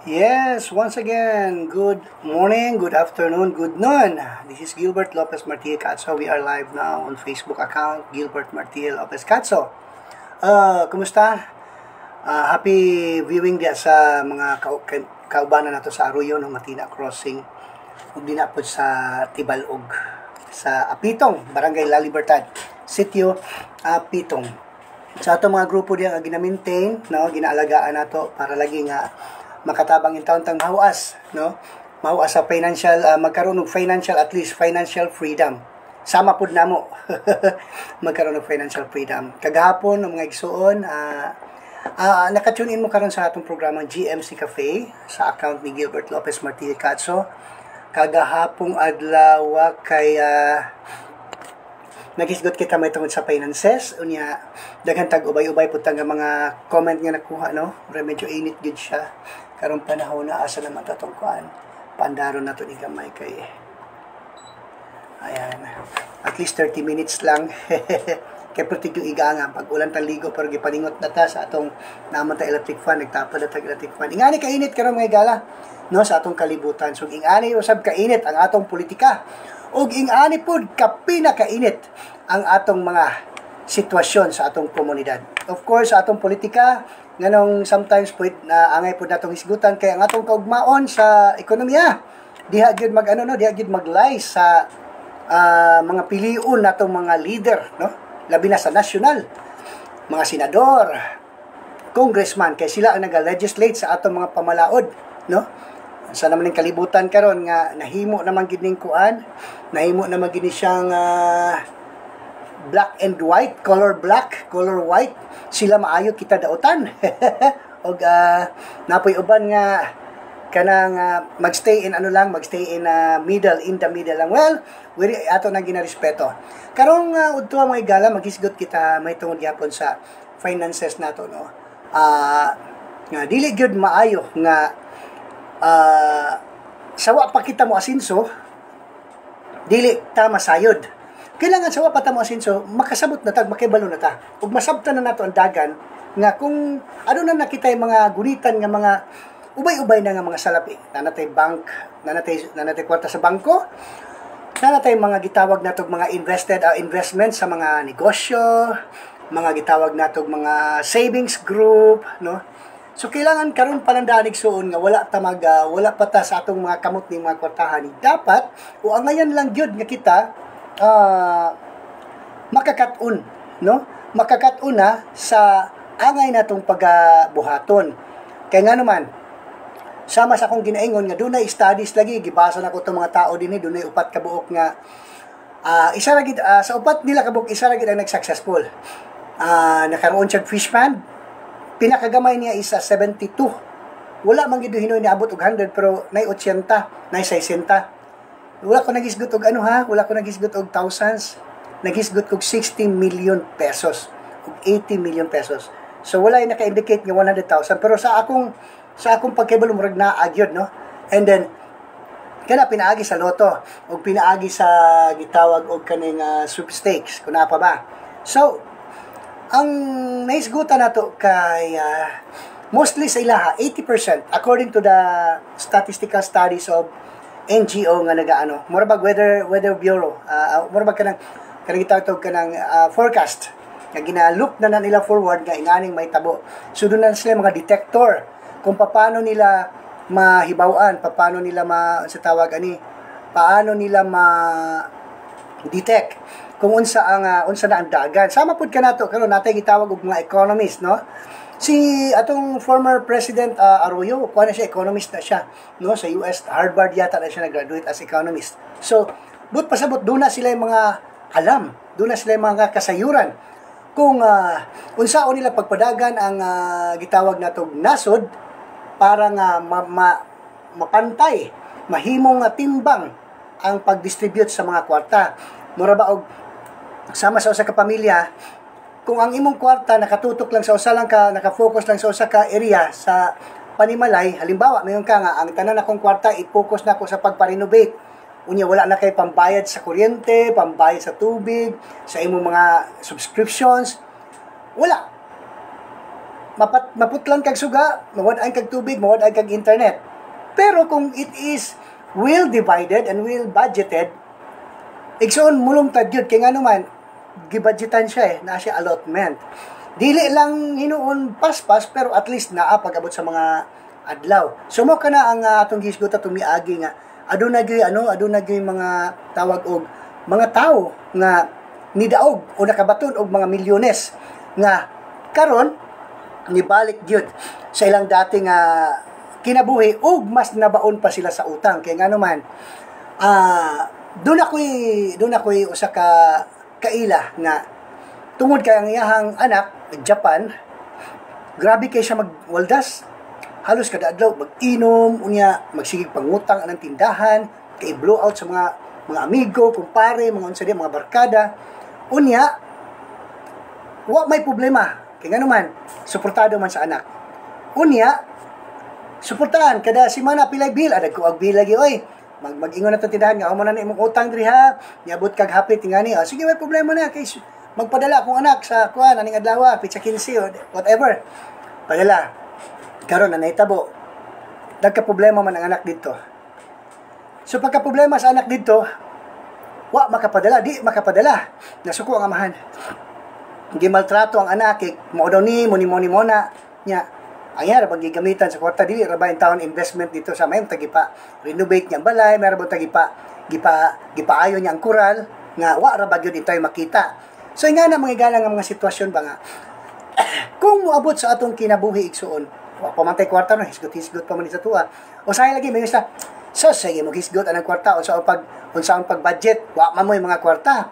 Yes, once again, good morning, good afternoon, good noon. This is Gilbert Lopez Martilla Catso. We are live now on Facebook account, Gilbert Martilla Lopez Catso. Kumusta? Happy viewing dia sa mga kaubanan nato sa Arroyo ng Matina Crossing. Ug di na po sa Tibalog, sa Apitong, Barangay La Libertad, Sitio Apitong. Sa atong mga grupo diya gina-maintain, no, ginaalagaan nato para lagi nga makatabang in taon-tang mahuas, no? Mahuas sa financial, magkaroon ng financial, at least financial freedom. Sama pud namo. Magkaroon ng financial freedom. Kagahapon, ng mga igsuon, nakatune in mo karon sa atong programang GMC Cafe sa account ni Gilbert Lopez Martilla Catso. Kagahapong adlaw kay nagisgot kita may tungod sa finances, unya daghan tag ubay-ubay pud nga mga comment nga nakuha, no? Medyo init gid siya karong panahon na asa naman tatong kuan pandaron nato ni gamay kay ayan, at least 30 minutes lang. Kay pertig yung iganga pag ulan taligo pero gipaningot na ta sa atong naman ta electric fan, nagtapad na tag electric fan. Ingani kainit karon mga gala, no, sa atong kalibutan. So ingani usab kainit ang atong politika, ug ingani pud kapinakainit ang atong mga sitwasyon sa atong komunidad. Of course, sa atong politika nganong sometimes pud na angay pud natong hisgutan kay ang atong kaugmaon sa ekonomiya diha gyud diha gyud maglay sa mga piliun natong mga leader, no, labi na sa nasyonal, mga senador, congressman, kay sila ang naga-legislate sa atong mga pamalaod, no. Sa naman ning kalibutan karon nga nahimo naman gid ning kuan, nahimo naman gid siyang black and white, color black, color white, sila maayo kita daotan. Og napoy uban nga kanang magstay in magstay in middle, in the middle lang. Well, ato nang ginarespeto. Karong udto mga igala maghisgot kita may tungod gyapon sa finances nato, no. Nga dili gyud maayo nga sawa pa kita mo asinso, dili ta masayod. Kailangan sa wapata mo asinso, makasabot na tag, makibalo na ta. Ug masabtan na nato ang dagan nga kung ano na nakita yung mga gunitan nga mga ubay-ubay na nga mga salapi. Nanatay bank, nanatay kwarta sa bangko, nanatay mga gitawag natog mga investment sa mga negosyo, mga gitawag natog mga savings group, no. So kailangan karon panandanig suon nga wala pa ta sa atong mga kamot ning mga kwartahan. Dapat o ang ngayon lang gyud nga kita makakatun, no? Makakatun na sa angay natong pagabuhaton. Kaya nga naman, sama sa akong ginaingon nga dunay studies lagi, gibasa na ko itong mga tao din, dunay upat ka buok nga isa ra gid sa upat nila ka buok, isa ra gid ang nag-successful. Nakaroon siya fish pond, pinakagamay niya isa 72. Wala man gid hinoy niabot og 100 pero nay 80, nay 60. Wala ko nagisgot og wala ko nagisgot og thousands. Nagisgot og 60 million pesos og 80 million pesos. So wala yung naka-indicate nga 100,000 pero sa akong pagkibalo murag na agyod, no. And then kana pinaagi sa loto og pinaagi sa gitawag og kaning sweepstakes kuna pa ba. So ang naisgutan nato kay mostly sa ilaha 80% according to the statistical studies of NGO nga nagaano, murabag weather bureau, murabag kanang gitawag kanang forecast nga gina-look na nila forward nga inganing may tabo. So doon na sila mga detector kung paano nila mahibawan, paano nila paano nila ma-detect kung unsa na ang dagan. Sama pud kanato karon natay gitawag og mga economist, no. Si atong former President Arroyo, kuha na siya, economist na siya, no, sa US, Harvard yata na siya nag-graduate as economist. So, but pasabot, doon na sila yung mga alam, doon na sila yung mga kasayuran. Kung unsaon nila pagpadagan ang gitawag natong nasod para nga mapantay, mahimong timbang ang pag-distribute sa mga kwarta. Mura ba og sama sa usa ka pamilya, kung ang imong kwarta nakatutok lang sa usa lang ka, nakafocus lang sa usa ka area sa panimalay, halimbawa mayon ka nga ang tanan akong kwarta i-focus na ko sa pagpa-renovate, unya wala na kay pambayad sa kuryente, pambayad sa tubig, sa imong mga subscriptions, wala. maputlan kag suga, mawad-an kag tubig, mawad-an kag internet. Pero kung it is well divided and well budgeted, igsoon mulong tadyod kay nga naman gibudgetan siya na siya allotment. Dili lang hinuon paspas pero at least naa pag-abot sa mga adlaw. So mo kana ang atong gisgot atong miagi nga aduna gyud mga tawag og mga tao nga nidaog o nakabaton og mga milyones nga karon nibalik gyud sa ilang dati nga kinabuhi ug mas nabaon pa sila sa utang kay ngano man doon ako'y usa ka kaila nga tungod kay ang iyahang anak Japan, grabe kay siya magwaldas, halos kada adlaw mag-inom unya magsigig pangutang anang tindahan kay blow out sa mga amigo, kumpare, mga unsa mga barkada unya wa may problema kay ngano man suportado man sa anak unya suportahan kada semana pilay bil adag ko ag bil lagi oy mag-ingon na itong tindahan nga, mo na imong utang diri ha, niabot kag hapit tingani, sige may problema na, kay magpadala akong anak sa kuan aning adlaw, pitsa 15 o whatever. Padala. Karon na nahitabo. Nagka problema man ang anak dito. So pagka problema sa anak dito, wa makapadala, di makapadala. Nasuko ang amahan. Hindi maltrato ang anak, mo daw ni mo na nya. Ang yara, pag gigamitan sa kwarta, dili ra ba yung taon investment dito sa mayroong tagipa renovate niyang balay, mayroong gipaayo niya ang kural, nga wa ra ba yun ito makita. So nga na mga galang ang mga sitwasyon ba nga, kung muabot sa atong kinabuhi igsuon, wa pamantay kwarta no, hisgot pa man sa tuwa, o say lagi, may isa, so sige mo hisgot anang kwarta, unsa ang pag-budget, wa man mo yung mga kwarta.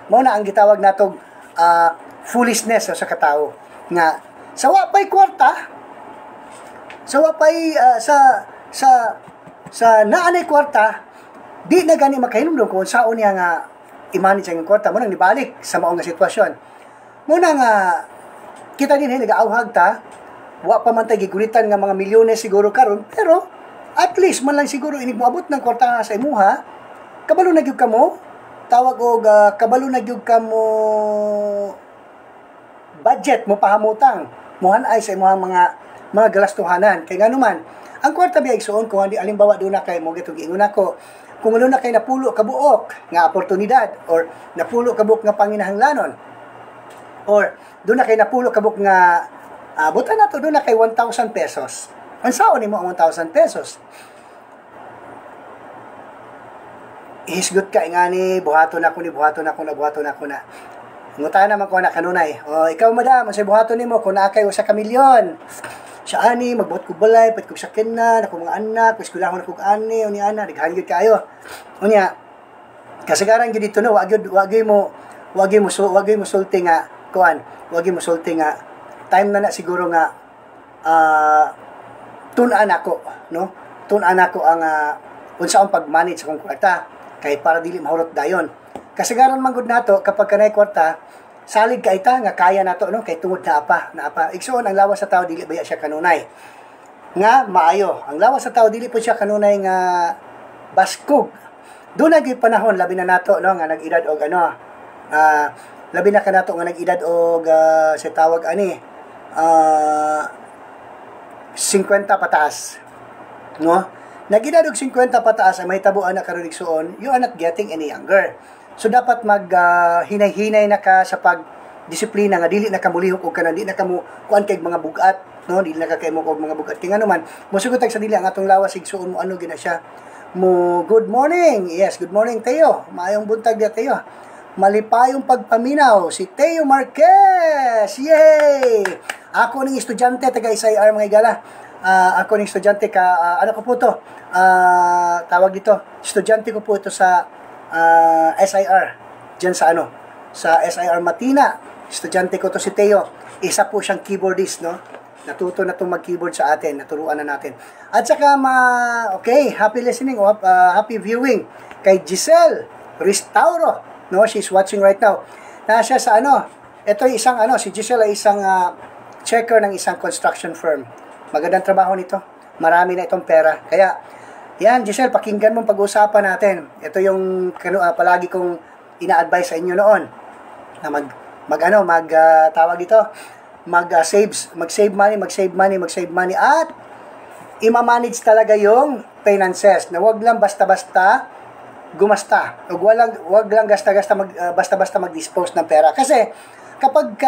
Mao na ang gitawag natong foolishness sa katao, nga sa wa pay kwarta, so wapay sa naanay kwarta di na gani makahinumdum kung saan niya nga i-manage ang kwarta mo nang nibalik sa maong nga sitwasyon. Muna nga kita din nag-aawhag ta wa pa man tay gigulitan nga mga milyones siguro karon pero at least man lang siguro inig moabot ng kwarta sa imuha kabalo na gyud kamo tawag og kabalo na gyud kamo budget mo pahamutang muhanay sa imuhang mga galastuhanan kay ngano man ang kwarta biya igsuon kung hindi alimbawa do na kay mo gitong giingon ako kung ano na kay napulo ka buok nga oportunidad or napulo ka buok nga panginahanglanon or do na kay napulo ka buok nga buta na to do na kay 1,000 pesos unsaon nimo ang 1,000 pesos isgot ka ingani buhaton ako na ngutahan naman ko na kanunay o ikaw madam sa buhaton nimo kung naa kay usa ka milyon siya ani, magbuhat ko balay, pati kong sakyan na, na kong mga anak, pati ko lang ako ani, o ni ana, naghan yun kayo. O niya, kasagaran yun dito, no, wagay mo sulti nga, wagay mo sulti nga, time na siguro nga, tunan ako, no? Tunan ako ang, unsa ang pag-manage akong kwarta, kay para dili mahurot dayon. Kasagaran manggod nato, kapag kanay kwarta, salig ka ita nga kaya nato no kay tungod na apa igsoon ang lawas sa tao dili baya siya kanunay nga maayo ang lawas sa tao dili po siya kanunay nga baskog do na gyud panahon labi na nato no nga nag-edad og labi na kanato nga nag-edad og sa tawag ani 50 pataas no nag-edad og 50 pataas ang mahitabuan na karon igsoon you are not getting any younger. So dapat hinay-hinay na ka sa pagdisiplina nga dili na ka mulihok og kana di na ka mo kuan kay mga bugat no dili na ka kay mo og mga bugat kay ngano man mosugot sa dili ang atong lawas igsuon mo ano gina siya mo good morning yes good morning Teo maayong buntag dia Teo malipayong pagpaminaw si Teo Marquez yay ako ning estudyante taga SIR mga igala ako ning estudyante ka ano ko po to tawag dito estudyante ko po ito sa SIR dyan sa sa SIR Matina estudyante ko to si Teo isa po siyang keyboardist no natuto na itong mag-keyboard sa atin naturuan na natin at saka okay happy listening happy viewing kay Giselle Restauro no she's watching right now nasa sa ito isang si Giselle ay isang checker ng isang construction firm magandang trabaho nito marami na itong pera kaya yan, Giselle, pakinggan mong pag-uusapan natin. Ito yung palagi kong ina-advise sa inyo noon. Na tawag ito, mag-save money, at i-manage talaga yung finances, na wag lang basta-basta gumasta. Wag lang basta-basta mag-dispose ng pera. Kasi kapag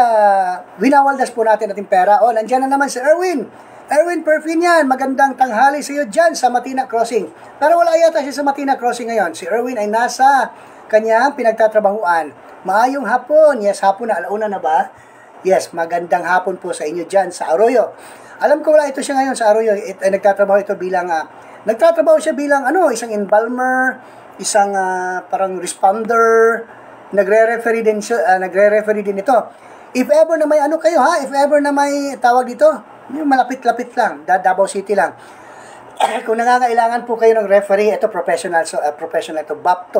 winawaldas po natin ating pera, nandiyan na naman si Erwin. Erwin Perfinian, magandang tanghali sa iyo dyan sa Matina Crossing. Pero wala yata siya sa Matina Crossing ngayon. Si Erwin ay nasa kanyang pinagtatrabahuan. Maayong hapon. Yes, hapon na. Alauna na ba? Yes, magandang hapon po sa inyo dyan sa Arroyo. Alam ko wala ito siya ngayon sa Arroyo. Nagtatrabaho siya bilang isang embalmer, isang parang responder, nagre-referee din ito. If ever na may if ever na may tawag dito, yung malapit-lapit lang, Davao City lang. Kung nangangailangan po kayo ng referee, ito professional to, BAP,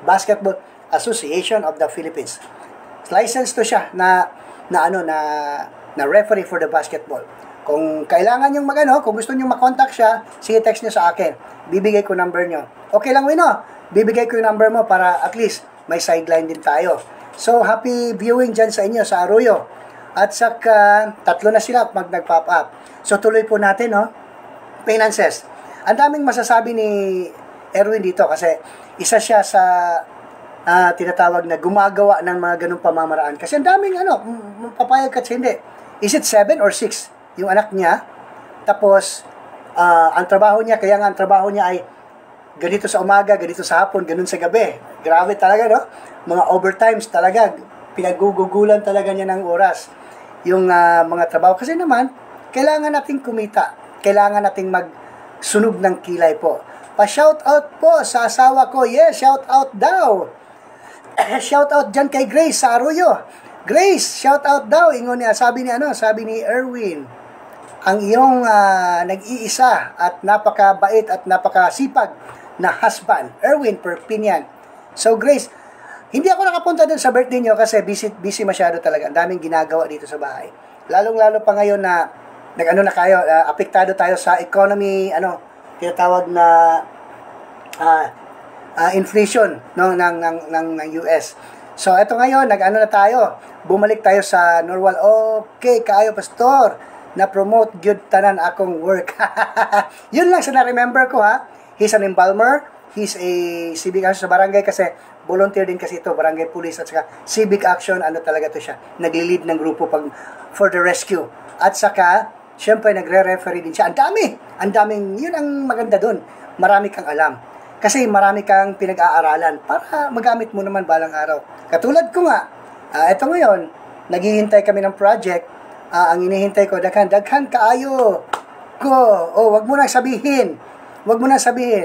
Basketball Association of the Philippines. License to siya na referee for the basketball. Kung kailangan yung kung gusto niyo ma-contact siya, sige, text niyo sa akin. Bibigay ko number niyo. Okay lang, Wino? Bibigay ko yung number mo para at least may sideline din tayo. So, happy viewing dyan sa inyo sa Arroyo. At saka, 3 na sila nag-pop up. So, tuloy po natin, finances. Ang daming masasabi ni Erwin dito kasi isa siya sa tinatawag na gumagawa ng mga ganung pamamaraan. Kasi ang daming, papayag kasi hindi. Is it 7 or 6? Yung anak niya. Tapos, ang trabaho niya, kaya nga ang trabaho niya ay ganito sa umaga, ganito sa hapon, ganun sa gabi. Grabe talaga, no? Mga overtimes talaga. Pinagugugulan talaga niya ng oras. Yung mga trabaho. Kasi naman, kailangan nating kumita. Kailangan nating magsunog ng kilay po. Pa-shoutout po sa asawa ko. Yes, shoutout daw. Shoutout dyan kay Grace sa Arroyo. Grace, shoutout daw. Ingon niya, sabi ni Erwin, ang iyong nag-iisa at napakabait at napakasipag na husband, Erwin Perpinian. So Grace, hindi ako nakapunta dun sa birthday nyo kasi busy masyado talaga. Ang daming ginagawa dito sa bahay. Lalong-lalo pa ngayon na apektado tayo sa economy, tinatawag na inflation ng US. So ito ngayon, na tayo. Bumalik tayo sa normal. Okay, kayo pastor, na-promote good tanan akong work. Yun lang sa na-remember ko, ha. He's an embalmer. He's a civic action sa barangay kasi volunteer din kasi ito, barangay police at saka civic action, talaga to siya. Nagli-lead ng grupo for the rescue. At saka, syempre, nagre-referee din siya. Ang daming, yun ang maganda dun. Marami kang alam. Kasi marami kang pinag-aaralan para magamit mo naman balang araw. Katulad ko nga, ito ngayon, naghihintay kami ng project. Ang inihintay ko, daghan kaayo ko. Wag mo nang sabihin.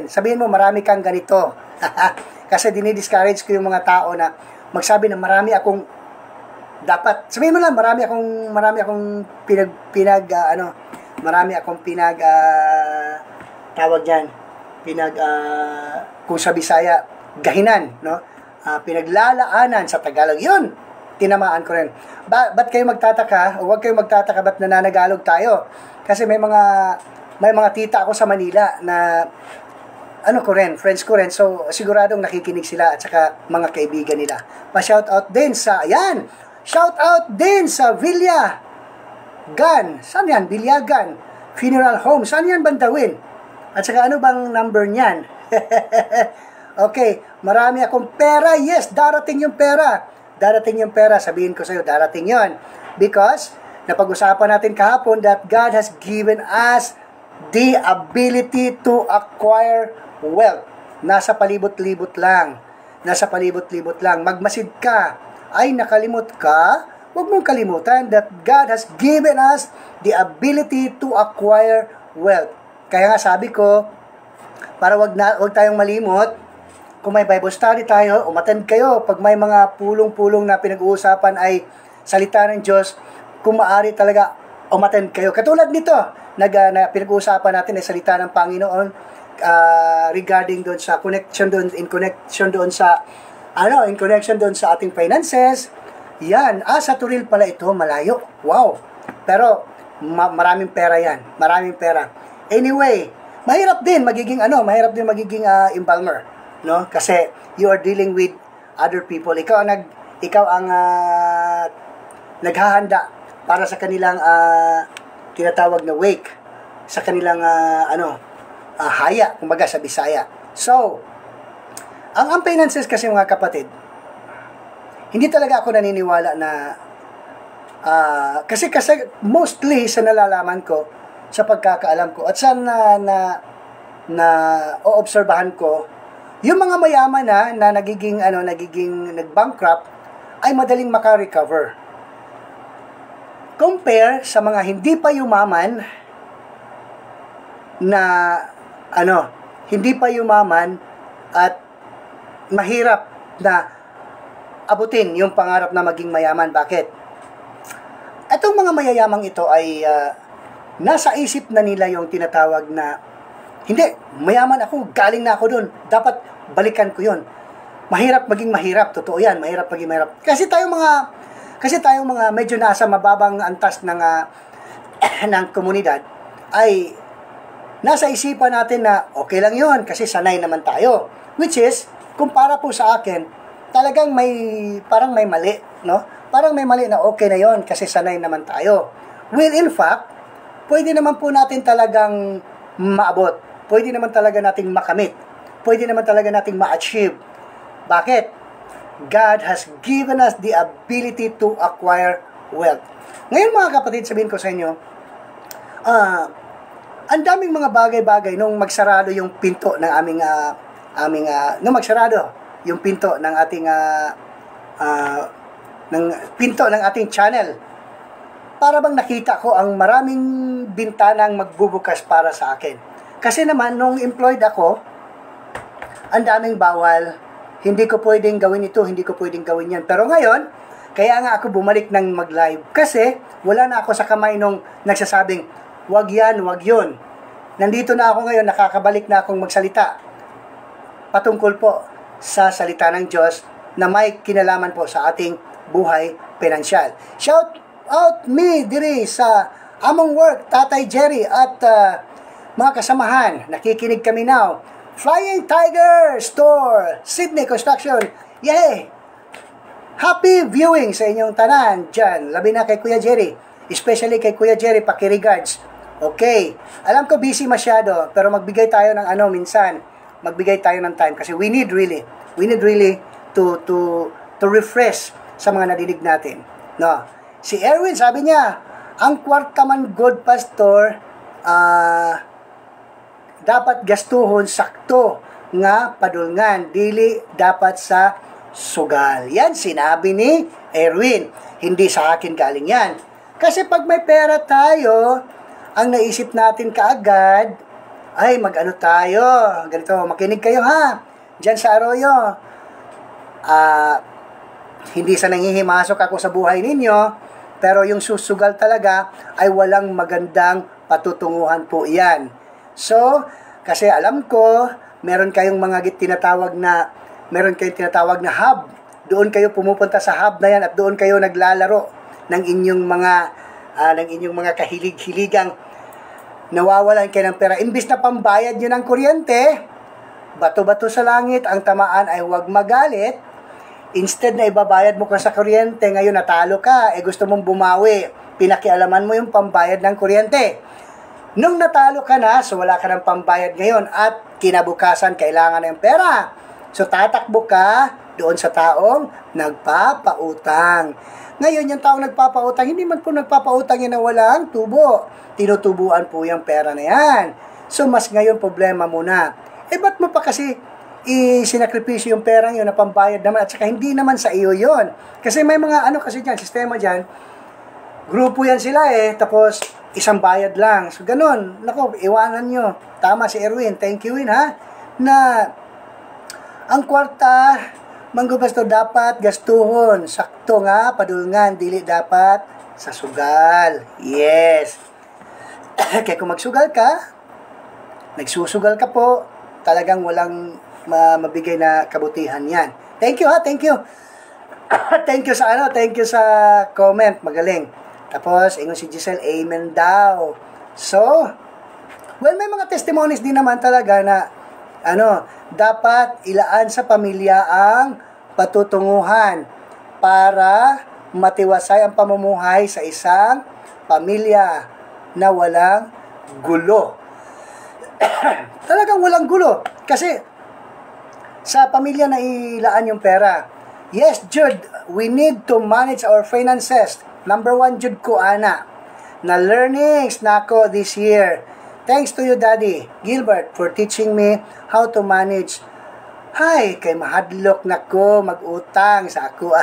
Sabihin mo, marami kang ganito. Kasi dinidiscourage ko yung mga tao na magsabi na marami akong dapat. Sabihin mo lang, marami akong tawag diyan. Kung sa Bisaya, gahinan, no? Pinaglalaanan sa Tagalog. Yun, tinamaan ko rin. Ba't kayo magtataka? O huwag kayo magtataka ba't nananagalog tayo? Kasi may mga tita ako sa Manila na friends ko rin. So, siguradong nakikinig sila at saka mga kaibigan nila. Pa-shoutout din sa, shoutout din sa Villagan. Saan yan? Villagan Funeral Home. Saan yan bandawin? At saka ano bang number niyan? Okay, marami akong pera. Yes, darating yung pera. Sabihin ko sa'yo, darating yon. Because, napag-usapan natin kahapon that God has given us the ability to acquire wealth. Nasa palibot-libot lang. Magmasid ka. Ay, nakalimot ka? Huwag mong kalimutan that God has given us the ability to acquire wealth. Kaya nga sabi ko, para wag tayong malimot, kung may Bible study tayo, umattend kayo. Pag may mga pulong-pulong na pinag-uusapan ay salita ng Diyos, kung maaari talaga, umattend kayo. Katulad nito, na pinag-uusapan natin ay salita ng Panginoon regarding doon sa in connection doon sa ating finances. Yan, sa Turil pala ito, malayo. Wow. Pero maraming pera yan. Anyway, mahirap din magiging embalmer, no? Kasi you are dealing with other people. Ikaw ang naghahanda para sa kanilang tinatawag na wake, sa kanilang haya, kumbaga sa Bisaya. So, ang finances kasi mga kapatid, hindi talaga ako naniniwala na kasi mostly sa nalalaman ko, sa pagkakaalam ko, at sa na oobserbahan ko, yung mga mayaman na nagiging nag-bankrupt ay madaling maka-recover. Compare sa mga hindi pa yumaman na hindi pa yumaman at mahirap na abutin yung pangarap na maging mayaman. Bakit? Itong mga mayayamang ito ay nasa isip na nila yung tinatawag na, hindi, mayaman ako, galing na ako dun, dapat balikan ko yun. Mahirap maging mahirap, totoo yan, mahirap maging mahirap. Kasi tayong mga medyo nasa mababang antas ng ng komunidad ay nasa isipan natin na okay lang yun kasi sanay naman tayo. Which is, kumpara po sa akin, talagang parang may mali, no? Parang may mali na okay na yon kasi sanay naman tayo. Well, in fact, pwede naman po natin talagang maabot. Pwede naman talaga nating makamit. Pwede naman talaga nating ma-achieve. Bakit? God has given us the ability to acquire wealth. Ngayon mga kapatid, sabihin ko sa inyo, ang daming mga bagay-bagay nung magsarado yung pinto ng nung magsarado yung pinto ng ating ng ating channel. Para bang nakita ko ang maraming bintanang magbubukas para sa akin. Kasi naman, nung employed ako, ang daming bawal, hindi ko pwedeng gawin ito, hindi ko pwedeng gawin yan. Pero ngayon, kaya nga ako bumalik ng mag-live. Kasi, wala na ako sa kamay nung nagsasabing, wag yan, wag yun. Nandito na ako ngayon, nakakabalik na akong magsalita. Patungkol po sa salita ng Diyos na may kinalaman po sa ating buhay pinansyal. Shout out me diri sa among work, Tatay Jerry at mga kasamahan, nakikinig kami now. Flying Tiger Store, Sydney Construction. Yay! Happy viewing sa inyong tanan dyan. Labi na kay Kuya Jerry. Especially kay Kuya Jerry, paki-regards. Okay. Alam ko busy masyado, pero magbigay tayo ng minsan. Magbigay tayo ng time kasi we need really to refresh sa mga nadinig natin. No. Si Erwin, sabi niya, ang kwarta man good pastor, dapat gastuhon sakto nga padulngan, dili dapat sa sugal. Yan, sinabi ni Erwin. Hindi sa akin galing yan. Kasi pag may pera tayo, ang naisip natin kaagad, ay mag-ano tayo, ganito, makinig kayo ha, dyan sa Arroyo. Hindi sa nangihimasok ako sa buhay ninyo, pero yung susugal talaga ay walang magandang patutunguhan po yan. So, kasi alam ko, meron kayong tinatawag na hub. Doon kayo pumupunta sa hub na yan at doon kayo naglalaro ng inyong mga kahilig-hiligang nawawalan kayo ng pera. Imbis na pambayad nyo ng kuryente, bato-bato sa langit, ang tamaan ay huwag magalit. Instead na ibabayad mo ka sa kuryente, ngayon natalo ka, gusto mong bumawi, pinakialaman mo yung pambayad ng kuryente. Nung natalo ka na, so wala ka ng pambayad ngayon at kinabukasan kailangan ng pera. So tatakbo ka doon sa taong nagpapautang. Ngayon, yung taong nagpapautang, hindi man po nagpapautang yan na walang tubo. Tinutubuan po yung pera na yan. So mas ngayon problema muna. Ba't mo pa kasi isinakripisyo yung perang yun na pambayad naman at saka hindi naman sa iyo yun. Kasi may mga kasi dyan, sistema dyan, grupo yan sila tapos isang bayad lang. So, ganun. Nako, iwanan nyo. Tama si Erwin. Thank you, Win, ha? Na ang kwarta, manggubasto dapat gastuhon. Sakto nga, padulngan. Dili dapat sa sugal. Yes. Kaya kung magsugal ka, nagsusugal ka po, talagang walang mabigay na kabutihan yan. Thank you, ha? Thank you. Thank you sa comment. Magaling. Tapos, ingon si Giselle, amen daw. So, well, may mga testimonies din naman talaga na, dapat ilaan sa pamilya ang patutunguhan para matiwasay ang pamumuhay sa isang pamilya na walang gulo. Talagang walang gulo. Kasi sa pamilya na ilaan yung pera. Yes, Jude, we need to manage our finances. Number 1, Jude ko, ana. Na learnings na ako this year. Thanks to you, Daddy Gilbert, for teaching me how to manage. Hay, kay mahadlok na ko mag-utang sa ako.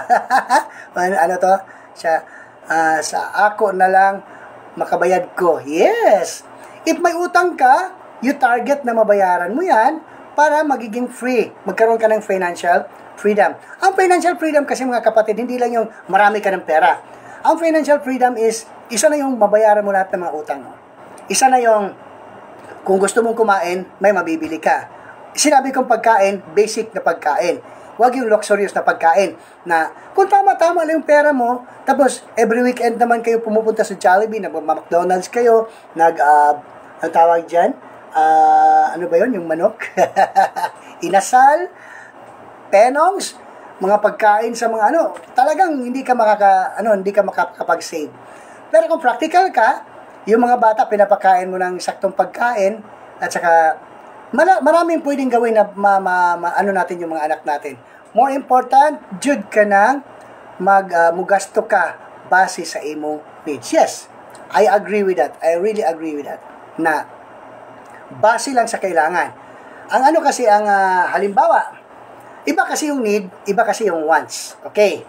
Ano to? Sa ako na lang makabayad ko. Yes! If may utang ka, you target na mabayaran mo yan para magiging free. Magkaroon ka ng financial freedom. Ang financial freedom kasi mga kapatid, hindi lang yung marami ka ng pera. Ang financial freedom is, isa na yung mabayaran mo lahat ng mga utang mo. Isa na yung kung gusto mong kumain, may mabibili ka. Sinabi kong pagkain, basic na pagkain. Huwag yung luxurious na pagkain. Na kung tama-tama lang yung pera mo, tapos every weekend naman kayo pumupunta sa Jollibee, nag-McDonald's kayo, ang tawag dyan, ano ba yun, yung manok? Inasal, penongs, mga pagkain sa mga talagang hindi ka makakapag-save. Pero kung practical ka, yung mga bata, pinapakain mo ng saktong pagkain, at saka, maraming pwedeng gawin na natin yung mga anak natin. More important, Jude ka nang mugasto ka base sa imong needs. Yes, I agree with that. I really agree with that. Na, base lang sa kailangan. Ang kasi, ang halimbawa, iba kasi yung need, iba kasi yung wants. Okay?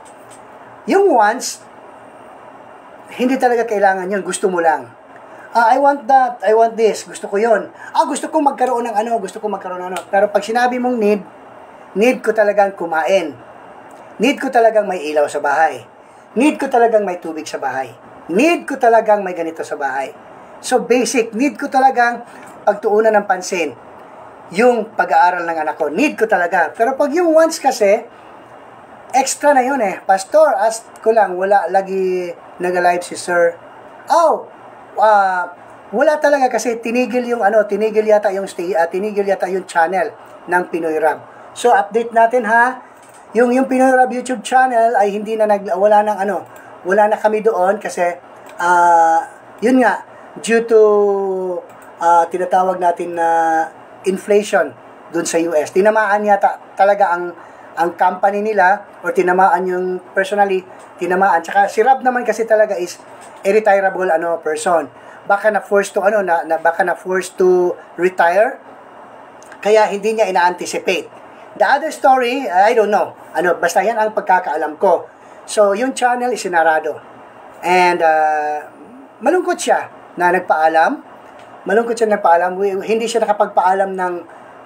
Yung wants, hindi talaga kailangan yun, gusto mo lang. I want that, I want this, gusto ko yun. Gusto kong magkaroon ng gusto kong magkaroon ng Pero pag sinabi mong need ko talagang kumain. Need ko talagang may ilaw sa bahay. Need ko talagang may tubig sa bahay. Need ko talagang may ganito sa bahay. So basic, need ko talagang pagtuunan ng pansin. Yung pag-aaral ng anak ko, need ko talaga. Pero pag yung wants kasi, extra na yun eh. Pastor, ask ko lang, wala lagi nag-live si Sir. Wala talaga kasi tinigil yata yung channel ng Pinoy Rab. So update natin ha. Yung Pinoy Rab YouTube channel ay hindi na wala na kami doon kasi yun nga due to tinatawag natin na inflation doon sa US. Tinamaan yata talaga ang company nila or tinamaan yung personally tinamaan. Tsaka si Rab naman kasi talaga is a retirable person. Baka na forced to retire kaya hindi niya ina-anticipate. The other story, I don't know. Basta yan ang pagkakaalam ko. So, yung channel is sinarado. And malungkot siya na nagpaalam. Hindi siya nakapagpaalam ng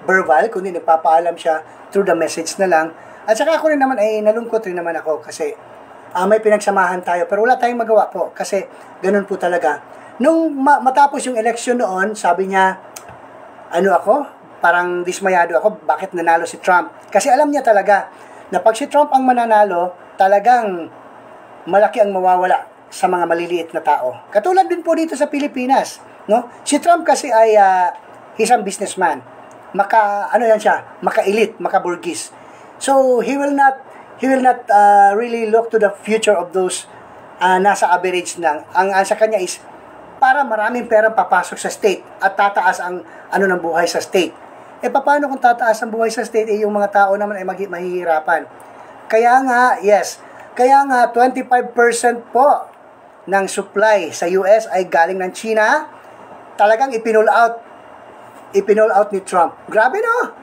verbal, kundi nagpapaalam siya through the message na lang. At saka ako rin naman ay nalungkot rin naman ako kasi may pinagsamahan tayo pero wala tayong magawa po kasi ganun po talaga. Nung matapos yung election noon, sabi niya, parang dismayado ako, bakit nanalo si Trump? Kasi alam niya talaga na pag si Trump ang mananalo, talagang malaki ang mawawala sa mga maliliit na tao. Katulad din po dito sa Pilipinas, no? Si Trump kasi ay isang businessman. Maka-elite, maka-burgis. So he will not really look to the future of those nasa average lang. Ang sa kanya is para maraming perang papasok sa state at tataas ang ng buhay sa state. Paano kung tataas ang buhay sa state yung mga tao naman ay mahihirapan? Kaya nga 25% po ng supply sa US ay galing ng China. Talagang ipinul out ni Trump. Grabe no?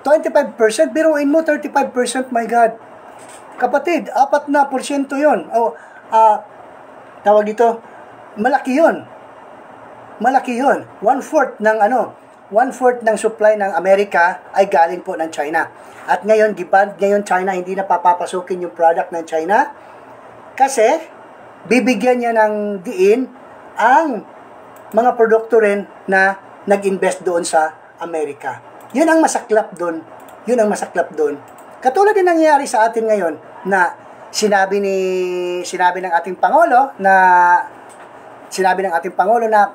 25%, biruin mo 35%, my God. Kapatid, 4% yun. Tawag dito, malaki yun. 1/4 ng supply ng Amerika ay galing po ng China. At ngayon, China hindi na papapasukin yung product ng China kasi bibigyan niya ng diin ang mga produkto rin na nag-invest doon sa Amerika. Yun ang masaklap doon. Katulad din nangyayari sa atin ngayon na sinabi ng ating Pangulo na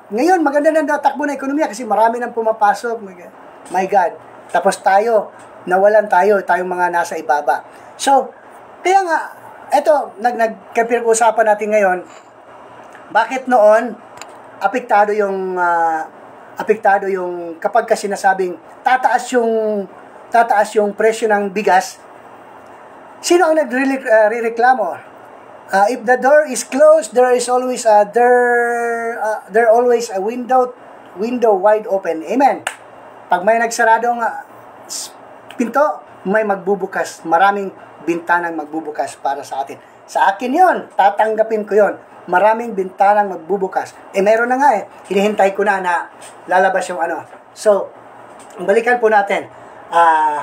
ngayon maganda na takbo na ekonomiya kasi marami nang pumapasok. My God. Tapos tayong mga nasa ibaba. So, kaya nga, eto, nagpag-usapan natin ngayon, bakit noon apektado yung kapag kasi sinasabing tataas yung presyo ng bigas, sino ang nagrereklamo? If the door is closed, there always a window wide open. Amen. Pag may nagsaradong pinto, may magbubukas. Maraming bintanang magbubukas para sa atin. Sa akin yon, tatanggapin ko yon. Maraming bintanang magbubukas. Meron na nga hinihintay ko na lalabas yung ano. So, balikan po natin.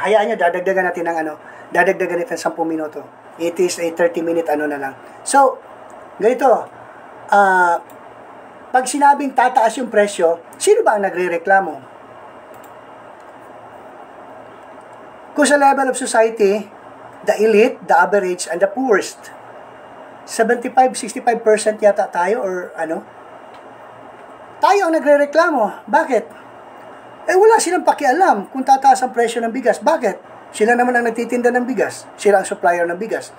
Hayaan nyo, dadagdagan natin ng dadagdagan natin 10 minuto. It is a 30-minute na lang. So, ganito, pag sinabing tataas yung presyo, sino ba ang nagrereklamo? Kung sa level of society, the elite, the average, and the poorest, 75-65% yata tayo or tayo ang nagrereklamo. Bakit? Wala silang pakialam kung tataas ang presyo ng bigas. Bakit? Sila naman ang nagtitinda ng bigas. Sila ang supplier ng bigas.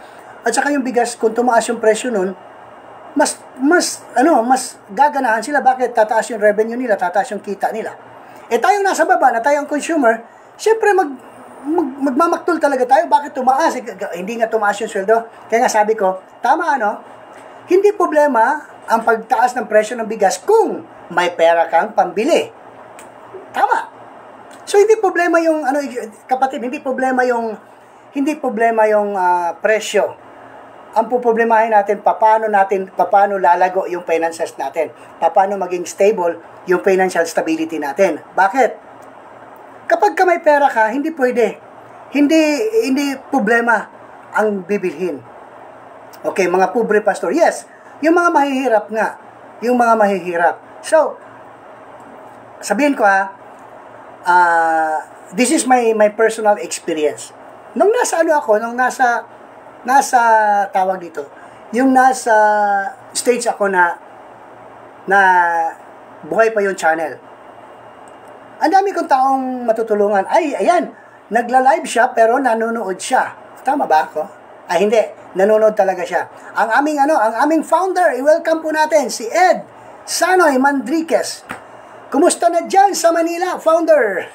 At saka yung bigas, kung tumaas yung presyo nun, mas gaganahan sila. Bakit? Tataas yung revenue nila, tataas yung kita nila. Tayong nasa baba na tayong consumer, syempre magmamaktol talaga tayo. Bakit tumaas? Hindi nga tumaas yung sweldo. Kaya nga sabi ko, tama hindi problema ang pagtaas ng presyo ng bigas kung may pera kang pambili. Tama. So hindi problema yung kapatid, hindi problema yung presyo. Ang poproblemahin natin paano lalago yung finances natin. Paano maging stable yung financial stability natin. Bakit? Kapag ka may pera ka, hindi pwede. Hindi problema ang bibilhin. Okay, mga pobre pastor. Yes, yung mga mahihirap nga. Yung mga mahihirap. So, sabihin ko this is my personal experience. Nung nasa tawag dito, yung nasa stage ako na buhay pa yung channel. Ang dami kong taong matutulungan. Ayan, nagla-live siya pero nanonood siya. Tama ba ako? Hindi. Nanonood talaga siya. Ang aming founder, i-welcome po natin si Ed Sanoy Mandriquez. Kumusta na dyan sa Manila, founder?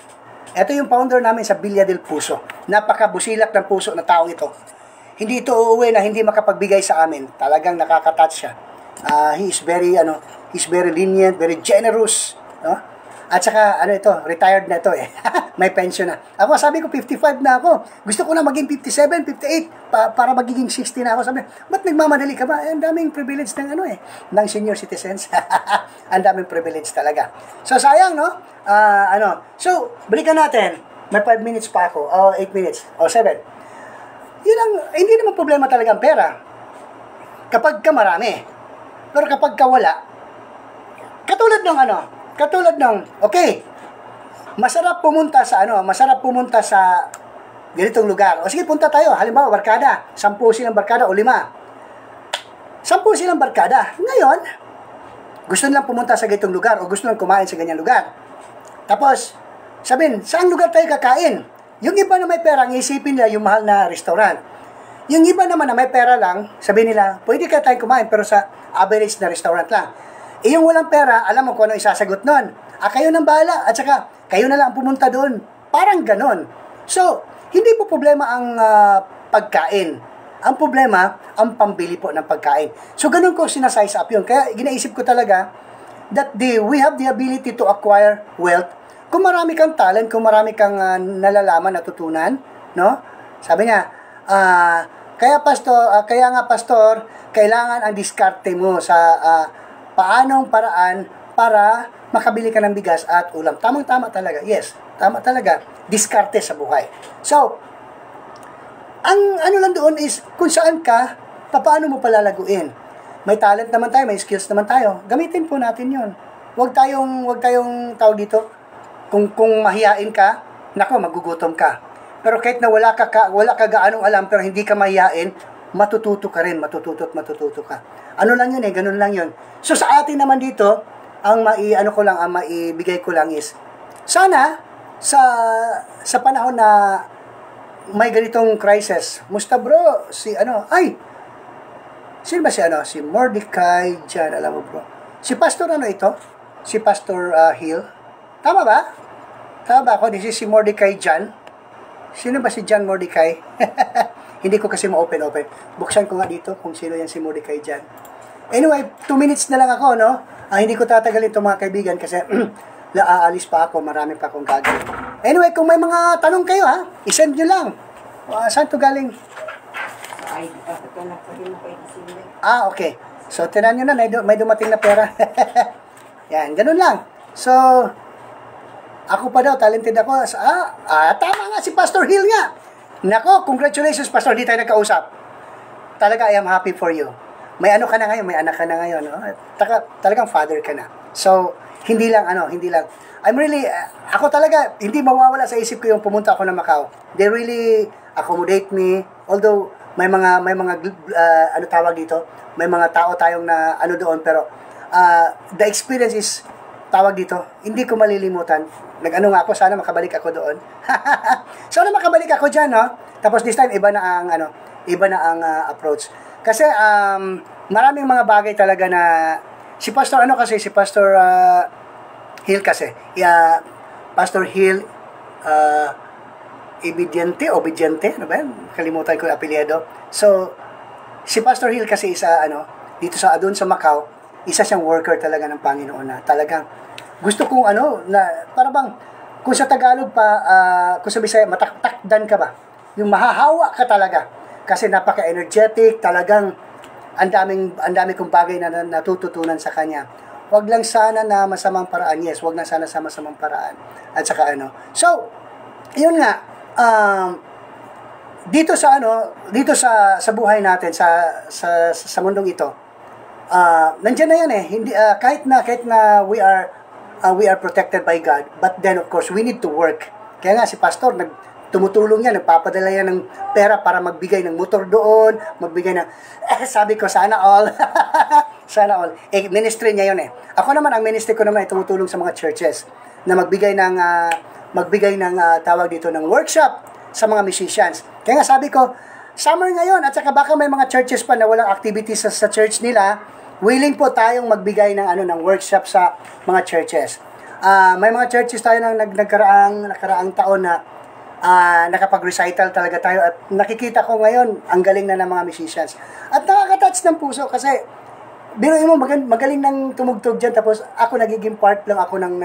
Ito yung founder namin sa Villa del Puso. Napakabusilak ng puso na taong ito. Hindi ito uuwi na hindi makapagbigay sa amin. Talagang nakaka-touch siya. He is very lenient, very generous, no? At saka, retired na ito May pension na. Ako, sabi ko, 55 na ako. Gusto ko na maging 57, 58, para magiging 60 na ako. Sabi, ba't nagmamadali ka ba? Ang daming privilege ng senior citizens. Ang daming privilege talaga. So, sayang, no? So, balikan natin. May 5 minutes pa ako. 8 minutes. 7. Hindi naman problema talaga ang pera. Kapag ka marami. Pero kapag ka wala, katulad ng okay, masarap pumunta sa ganitong lugar. O sige, punta tayo. Halimbawa, barkada. 10 silang barkada o 5. 10 silang barkada. Ngayon, gusto nilang pumunta sa ganitong lugar o gusto nilang kumain sa ganyang lugar. Tapos, sabihin, saan lugar tayo kakain? Yung iba na may pera, isipin nila yung mahal na restaurant. Yung iba naman na may pera lang, sabihin nila, pwede ka tayong kumain pero sa average na restaurant lang. Yung walang pera, alam mo kung ano isasagot nun. Kayo nang bahala. At saka, kayo na lang pumunta doon. Parang ganon. So, hindi po problema ang pagkain. Ang problema, ang pambili po ng pagkain. So, ganon ko sinasize up yun. Kaya, ginaisip ko talaga that we have the ability to acquire wealth. Kung marami kang talent, kung marami kang nalalaman, natutunan, no? Sabi niya, kaya nga pastor, kailangan ang diskarte mo sa paanong paraan para makabili ka ng bigas at ulam. Tamang-tama talaga. Yes, tama talaga. Diskarte sa buhay. So, ang lang doon is kung saan ka, paano mo palalaguin. May talent naman tayo, may skills naman tayo. Gamitin po natin yun. Huwag tayong tawag dito. Kung mahihain ka, nako, magugutom ka. Pero kahit na wala ka gaanong alam, pero hindi ka mahihain, matututo ka rin, matututo ka. Ano lang yun ganun lang yun. So sa atin naman dito, ang maibigay ko lang is, sana, sa panahon na may ganitong crisis, musta bro, Sino ba si ano? Si Mordecai Jan, alam mo bro. Si Pastor ano ito? Si Pastor Hill. Tama ba? Tama ba ako? This is si Mordecai Jan. Sino ba si Jan Mordecai? Hindi ko kasi ma-open. Buksan ko nga dito kung sino yan si Mordecai Jan. Anyway, 2 minutes na lang ako, no? Hindi ko tatagalin itong mga kaibigan kasi aalis pa ako, marami pa akong gagawin. Anyway, kung may mga tanong kayo, ha? I-send nyo lang. Saan to galing? Okay. So, tinan nyo na, may dumating na pera. Yan, ganun lang. So, ako pa daw, talented ako. Tama nga, si Pastor Hill nga. Nako, congratulations, Pastor, di tayo nagkausap. Talaga, I am happy for you. May ano ka na ngayon, may anak ka na ngayon. No? Talagang father ka na. So, hindi lang. I'm really, ako talaga, hindi mawawala sa isip ko yung pumunta ako ng Macau. They really accommodate me. Although, may mga ano tawag dito, may mga tao tayong na ano doon, pero the experience is, tawag dito, hindi ko malilimutan. Nag-ano nga ako, sana makabalik ako doon. Sana makabalik ako dyan, no? Tapos this time, iba na ang approach. Kasi, maraming mga bagay talaga na, si Pastor Hill kasi, Pastor Hill, Obediente, ano ba yan? Kalimutan ko yung apelyido. So, si Pastor Hill kasi dito doon sa Macau, isa siyang worker talaga ng Panginoon na talagang gusto kong para bang, kung sa Tagalog pa, kung sa Bisaya, matakdan ka ba? Yung mahahawa ka talaga. Kasi napaka-energetic, talagang ang dami kong bagay na natututunan sa kanya. Wag lang sana na masamang paraan. Yes, wag lang sana sa masamang paraan. At saka So, yun nga, dito sa buhay natin sa mundong ito, nandiyan na yan hindi kahit na we are protected by God, but then of course we need to work. Kaya nga si Pastor tumutulong yan, nagpapadala yan ng pera para magbigay ng motor doon, magbigay ng sabi ko sana all sana all ministry niya yun Ako naman, ang ministry ko naman ay tumutulong sa mga churches na magbigay ng tawag dito ng workshop sa mga musicians. Kaya nga sabi ko, summer ngayon at saka baka may mga churches pa na walang activities sa church nila, willing po tayong magbigay ng workshop sa mga churches. May mga churches tayo nang nakaraang taon na nakapag-recital talaga tayo at nakikita ko ngayon ang galing na ng mga musicians. At nakaka-touch ng puso kasi biruin mo magaling nang tumugtog diyan tapos ako nagiging part lang ako ng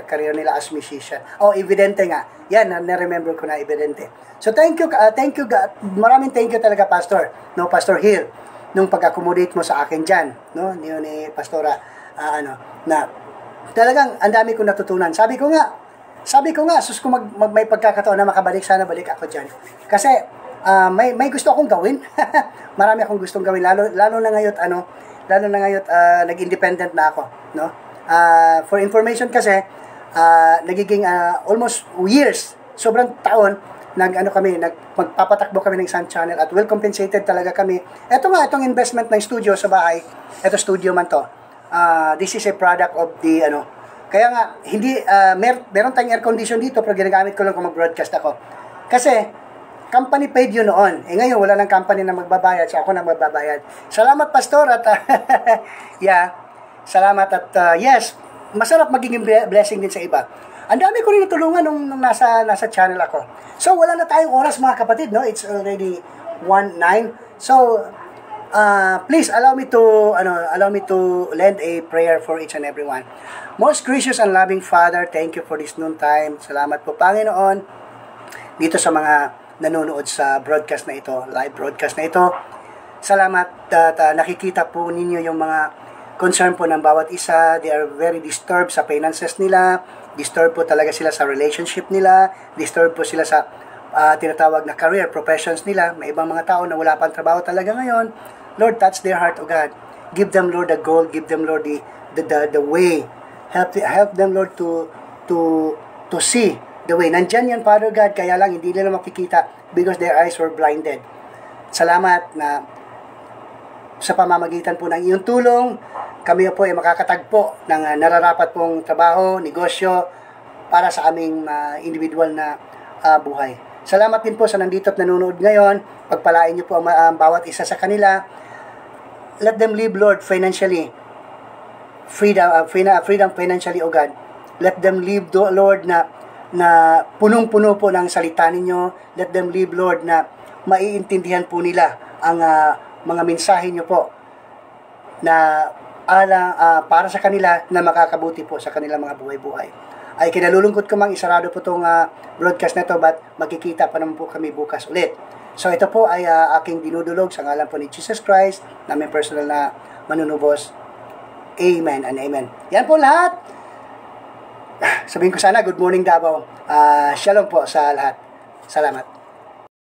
career nila as musician. Evidente nga. Yan, na-remember ko na evidente. So thank you God. Maraming thank you talaga Pastor, Pastor Hill, nung pag-accommodate mo sa akin diyan, ni Pastora na talagang ang dami kong natutunan. Sabi ko nga, sus kung may pagkakataon na makabalik, sana balik ako diyan. Kasi may gusto akong gawin. Marami akong gustong gawin lalo na ngayon nag-independent na ako, for information kasi nagiging almost years, sobrang taon magpapatakbo kami ng isang channel at well compensated talaga kami. Itong investment ng studio sa bahay, ito studio man to. This is a product of the kaya nga hindi meron tayong air condition dito pero ginagamit ko lang kung mag-broadcast ako. Kasi company paid yun noon. Ngayon wala nang company na magbabayad, so ako na magbabayad. Salamat Pastor at salamat at yes, masarap magiging blessing din sa iba. Ang dami ko rin natulungan nung nasa channel ako. So wala na tayong oras mga kapatid, It's already 1:09. So please allow me to lend a prayer for each and everyone. Most gracious and loving Father, thank you for this noontime. Salamat po Panginoon dito sa mga nanonood sa broadcast na ito, live broadcast na ito. Salamat at nakikita po ninyo yung mga concern po ng bawat isa. They are very disturbed sa finances nila. Disturbed po talaga sila sa relationship nila. Disturbed po sila sa tinatawag na career, professions nila. May ibang mga tao na wala pang trabaho talaga ngayon. Lord, touch their heart, O God. Give them, Lord, the goal. Give them, Lord, the way. Help them, Lord, to see the way. Nandyan yan, Father God, kaya lang hindi nila makikita because their eyes were blinded. Salamat na sa pamamagitan po ng iyong tulong, kami po ay makakatagpo ng nararapat pong trabaho, negosyo, para sa aming individual na buhay. Salamat din po sa nandito at nanonood ngayon. Pagpalain niyo po ang bawat isa sa kanila. Let them live, Lord, financially. Freedom financially, O God. Let them live, Lord, na punong-puno po ng salita ninyo. Let them live, Lord, na maiintindihan po nila ang mga mensahe nyo po na para sa kanila na makakabuti po sa kanilang mga buhay-buhay. Ay kinalulungkot ko mang isarado po itong broadcast na ito, but magkikita pa naman po kami bukas ulit. So ito po ay aking dinudulog sa ngalan po ni Jesus Christ, na may personal na manunubos. Amen and amen. Yan po lahat. Sabihin ko sana, good morning Davao. Shalom po sa lahat. Salamat.